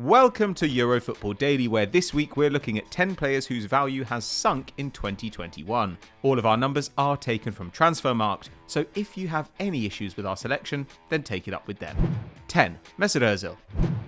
Welcome to Eurofootball Daily, where this week we're looking at 10 players whose value has sunk in 2021. All of our numbers are taken from Transfermarkt, so if you have any issues with our selection, then take it up with them. 10. Mesut Özil.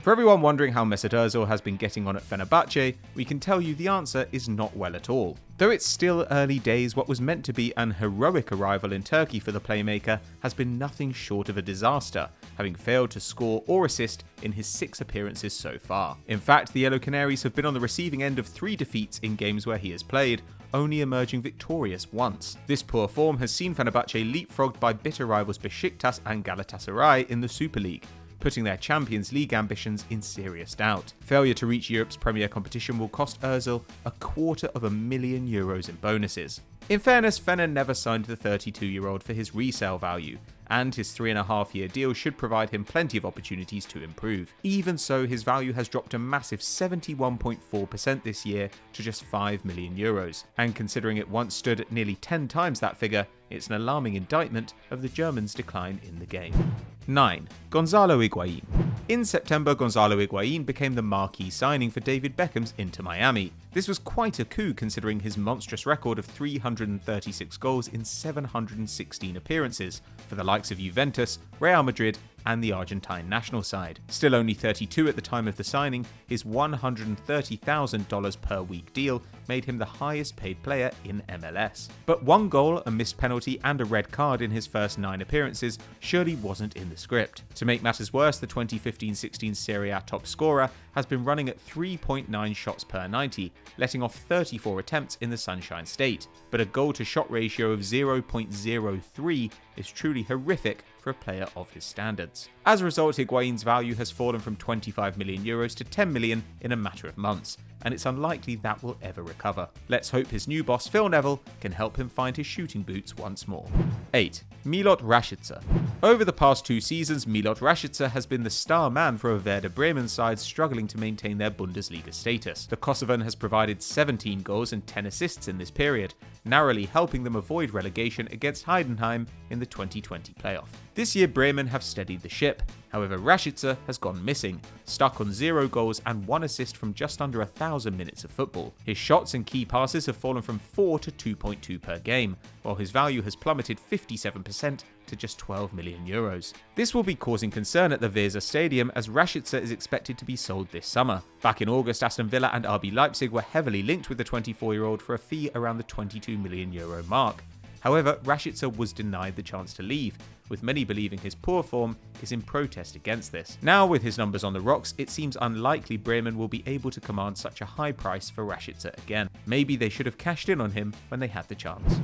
For everyone wondering how Mesut Özil has been getting on at Fenerbahce, we can tell you the answer is not well at all. Though it's still early days, what was meant to be an heroic arrival in Turkey for the playmaker has been nothing short of a disaster, having failed to score or assist in his 6 appearances so far. In fact, the Yellow Canaries have been on the receiving end of 3 defeats in games where he has played, only emerging victorious once. This poor form has seen Fenerbahce leapfrogged by bitter rivals Besiktas and Galatasaray in the Super League, putting their Champions League ambitions in serious doubt. Failure to reach Europe's premier competition will cost Ozil €250,000 in bonuses. In fairness, Fener never signed the 32-year-old for his resale value, and his 3.5-year deal should provide him plenty of opportunities to improve. Even so, his value has dropped a massive 71.4% this year to just €5 million, and considering it once stood at nearly 10 times that figure, it's an alarming indictment of the German's decline in the game. 9. Gonzalo Iguain. In September, Gonzalo Iguain became the marquee signing for David Beckham's Inter Miami. This was quite a coup considering his monstrous record of 336 goals in 716 appearances for the likes of Juventus, Real Madrid, and the Argentine national side. Still only 32 at the time of the signing, his $130,000 per week deal made him the highest paid player in MLS. But one goal, a missed penalty, and a red card in his first 9 appearances surely wasn't in the script. To make matters worse, the 2015-16 Serie A top scorer has been running at 3.9 shots per 90, letting off 34 attempts in the Sunshine State. But a goal-to-shot ratio of 0.03 is truly horrific for a player of his standards. As a result, Higuain's value has fallen from €25 million to €10 million in a matter of months, and it's unlikely that will ever recover. Let's hope his new boss Phil Neville can help him find his shooting boots once more. 8. Milot Rashica. Over the past 2 seasons, Milot Rashica has been the star man for a Werder Bremen side struggling to maintain their Bundesliga status. The Kosovan has provided 17 goals and 10 assists in this period, narrowly helping them avoid relegation against Heidenheim in the 2020 playoff. This year, Bremen have steadied the ship. However, Rashica has gone missing, stuck on 0 goals and 1 assist from just under 1,000 minutes of football. His shots and key passes have fallen from 4 to 2.2 per game, while his value has plummeted 57% to just €12 million. This will be causing concern at the Weser Stadium as Rashica is expected to be sold this summer. Back in August, Aston Villa and RB Leipzig were heavily linked with the 24-year-old for a fee around the €22 million mark. However, Rashica was denied the chance to leave, with many believing his poor form is in protest against this. Now, with his numbers on the rocks, it seems unlikely Bremen will be able to command such a high price for Rashica again. Maybe they should have cashed in on him when they had the chance.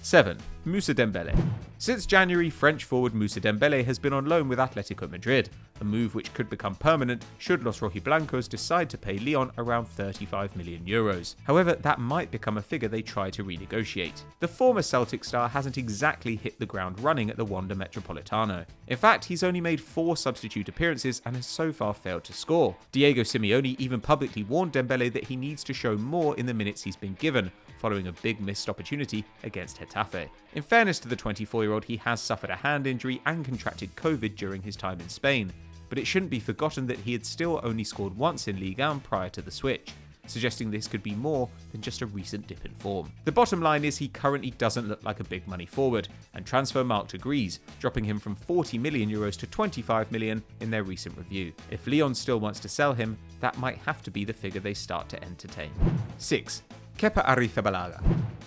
7. Moussa Dembélé. Since January, French forward Moussa Dembélé has been on loan with Atlético Madrid, a move which could become permanent should Los Rojiblancos decide to pay Lyon around €35 million. However, that might become a figure they try to renegotiate. The former Celtic star hasn't exactly hit the ground running at the Wanda Metropolitano. In fact, he's only made 4 substitute appearances and has so far failed to score. Diego Simeone even publicly warned Dembélé that he needs to show more in the minutes he's been given, following a big missed opportunity against Getafe. In fairness to the 24-year-old, he has suffered a hand injury and contracted COVID during his time in Spain, but it shouldn't be forgotten that he had still only scored once in Ligue 1 prior to the switch, suggesting this could be more than just a recent dip in form. The bottom line is he currently doesn't look like a big money forward, and Transfermarkt agrees, dropping him from €40 million to €25 million in their recent review. If Lyon still wants to sell him, that might have to be the figure they start to entertain. 6. Kepa Arrizabalaga.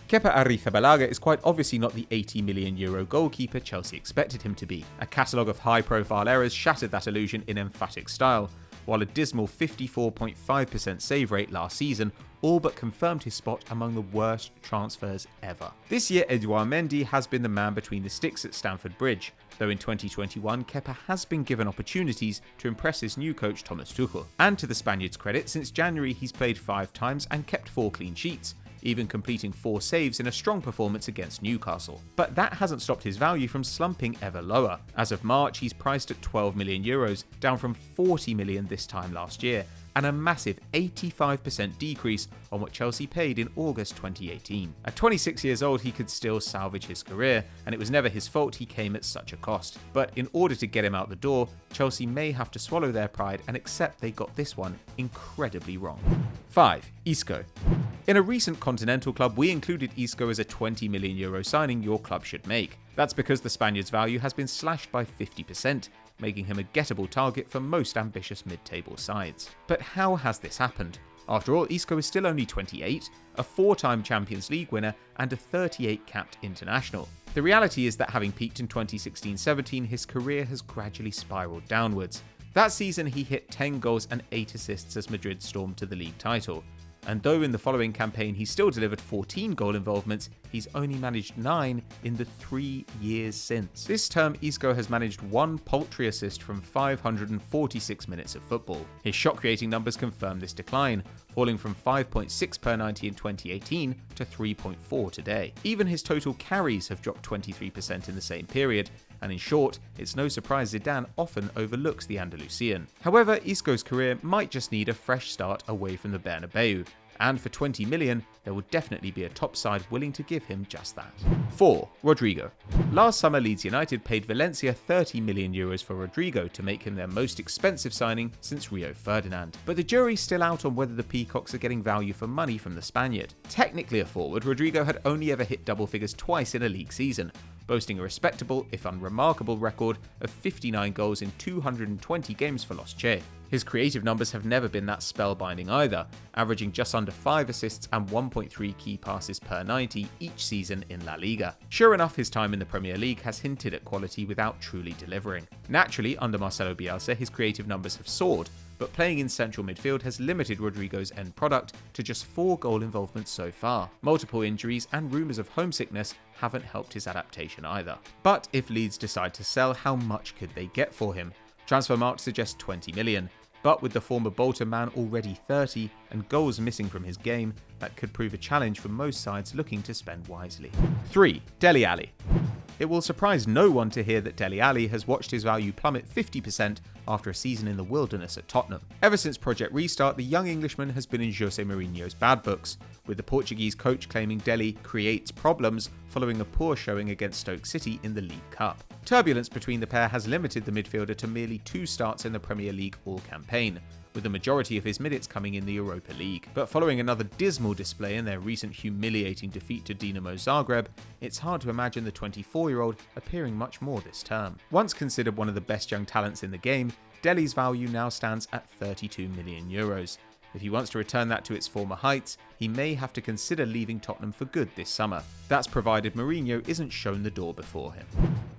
Kepa Arrizabalaga is quite obviously not the €80 million goalkeeper Chelsea expected him to be. A catalogue of high-profile errors shattered that illusion in emphatic style, while a dismal 54.5% save rate last season all but confirmed his spot among the worst transfers ever. This year, Edouard Mendy has been the man between the sticks at Stamford Bridge, though in 2021, Kepa has been given opportunities to impress his new coach Thomas Tuchel. And to the Spaniard's credit, since January he's played 5 times and kept 4 clean sheets, even completing 4 saves in a strong performance against Newcastle. But that hasn't stopped his value from slumping ever lower. As of March, he's priced at €12 million, down from €40 million this time last year, and a massive 85% decrease on what Chelsea paid in August 2018. At 26 years old, he could still salvage his career, and it was never his fault he came at such a cost. But in order to get him out the door, Chelsea may have to swallow their pride and accept they got this one incredibly wrong. 5. Isco. In a recent continental club, we included Isco as a €20 million signing your club should make. That's because the Spaniard's value has been slashed by 50%, making him a gettable target for most ambitious mid-table sides. But how has this happened? After all, Isco is still only 28, a 4-time Champions League winner, and a 38-capped international. The reality is that having peaked in 2016-17, his career has gradually spiralled downwards. That season, he hit 10 goals and 8 assists as Madrid stormed to the league title. And though in the following campaign he still delivered 14 goal involvements, he's only managed 9 in the 3 years since. This term, Isco has managed 1 paltry assist from 546 minutes of football. His shot-creating numbers confirm this decline, falling from 5.6 per 90 in 2018 to 3.4 today. Even his total carries have dropped 23% in the same period, and in short, it's no surprise Zidane often overlooks the Andalusian. However, Isco's career might just need a fresh start away from the Bernabeu, and for 20 million, there will definitely be a top side willing to give him just that. 4. Rodrigo. Last summer, Leeds United paid Valencia €30 million for Rodrigo to make him their most expensive signing since Rio Ferdinand. But the jury's still out on whether the Peacocks are getting value for money from the Spaniard. Technically a forward, Rodrigo had only ever hit double figures twice in a league season, boasting a respectable, if unremarkable, record of 59 goals in 220 games for Los Che. His creative numbers have never been that spellbinding either, averaging just under 5 assists and 1.3 key passes per 90 each season in La Liga. Sure enough, his time in the Premier League has hinted at quality without truly delivering. Naturally, under Marcelo Bielsa, his creative numbers have soared, but playing in central midfield has limited Rodrigo's end product to just 4 goal involvements so far. Multiple injuries and rumours of homesickness haven't helped his adaptation either. But if Leeds decide to sell, how much could they get for him? Transfermarkt suggests 20 million. But with the former Bolton man already 30 and goals missing from his game, that could prove a challenge for most sides looking to spend wisely. 3. Dele Alli. It will surprise no one to hear that Dele Alli has watched his value plummet 50% after a season in the wilderness at Tottenham. Ever since Project Restart, the young Englishman has been in Jose Mourinho's bad books, with the Portuguese coach claiming Dele creates problems following a poor showing against Stoke City in the League Cup. Turbulence between the pair has limited the midfielder to merely 2 starts in the Premier League all campaign, with the majority of his minutes coming in the Europa League. But following another dismal display in their recent humiliating defeat to Dinamo Zagreb, it's hard to imagine the 24-year-old appearing much more this term. Once considered one of the best young talents in the game, Dele's value now stands at €32 million. If he wants to return that to its former heights, he may have to consider leaving Tottenham for good this summer. That's provided Mourinho isn't shown the door before him.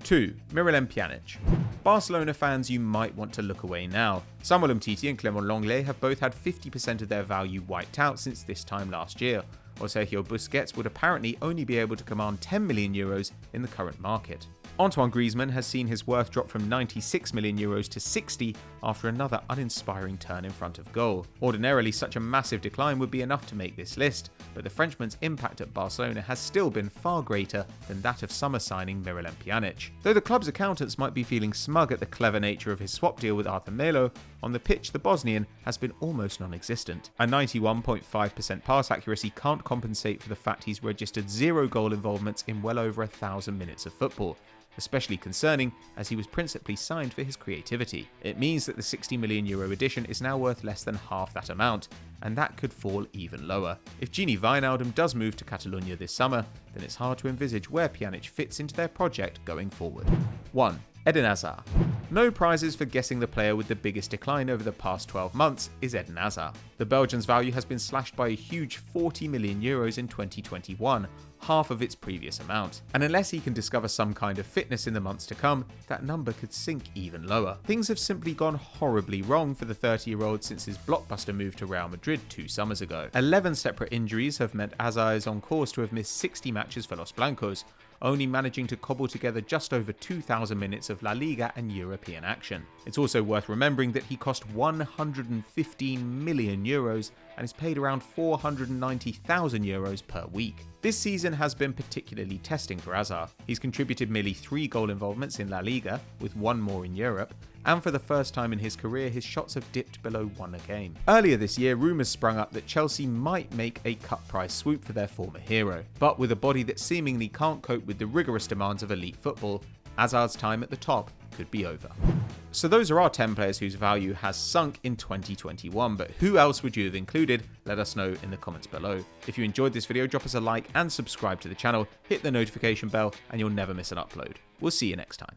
2. Miralem Pjanic. Barcelona fans, you might want to look away now. Samuel Umtiti and Clement Lenglet have both had 50% of their value wiped out since this time last year, while Sergio Busquets would apparently only be able to command €10 million in the current market. Antoine Griezmann has seen his worth drop from €96 million to 60 after another uninspiring turn in front of goal. Ordinarily, such a massive decline would be enough to make this list, but the Frenchman's impact at Barcelona has still been far greater than that of summer signing Miralem Pjanic. Though the club's accountants might be feeling smug at the clever nature of his swap deal with Arthur Melo, on the pitch the Bosnian has been almost non-existent. A 91.5% pass accuracy can't compensate for the fact he's registered 0 goal involvements in well over 1,000 minutes of football, especially concerning as he was principally signed for his creativity. It means that the €60 million addition is now worth less than half that amount, and that could fall even lower. If Gini Wijnaldum does move to Catalonia this summer, then it's hard to envisage where Pjanic fits into their project going forward. 1. Eden Hazard. No prizes for guessing the player with the biggest decline over the past 12 months is Eden Hazard. The Belgian's value has been slashed by a huge €40 million in 2021, half of its previous amount. And unless he can discover some kind of fitness in the months to come, that number could sink even lower. Things have simply gone horribly wrong for the 30-year-old since his blockbuster move to Real Madrid 2 summers ago. 11 separate injuries have meant Hazard is on course to have missed 60 matches for Los Blancos, only managing to cobble together just over 2,000 minutes of La Liga and European action. It's also worth remembering that he cost €115 million and is paid around €490,000 per week. This season has been particularly testing for Hazard. He's contributed merely 3 goal involvements in La Liga, with 1 more in Europe, and for the first time in his career, his shots have dipped below 1 a game. Earlier this year, rumours sprung up that Chelsea might make a cut price swoop for their former hero, but with a body that seemingly can't cope with the rigorous demands of elite football, Hazard's time at the top could be over. So those are our 10 players whose value has sunk in 2021, but who else would you have included? Let us know in the comments below. If you enjoyed this video, drop us a like and subscribe to the channel, hit the notification bell, and you'll never miss an upload. We'll see you next time.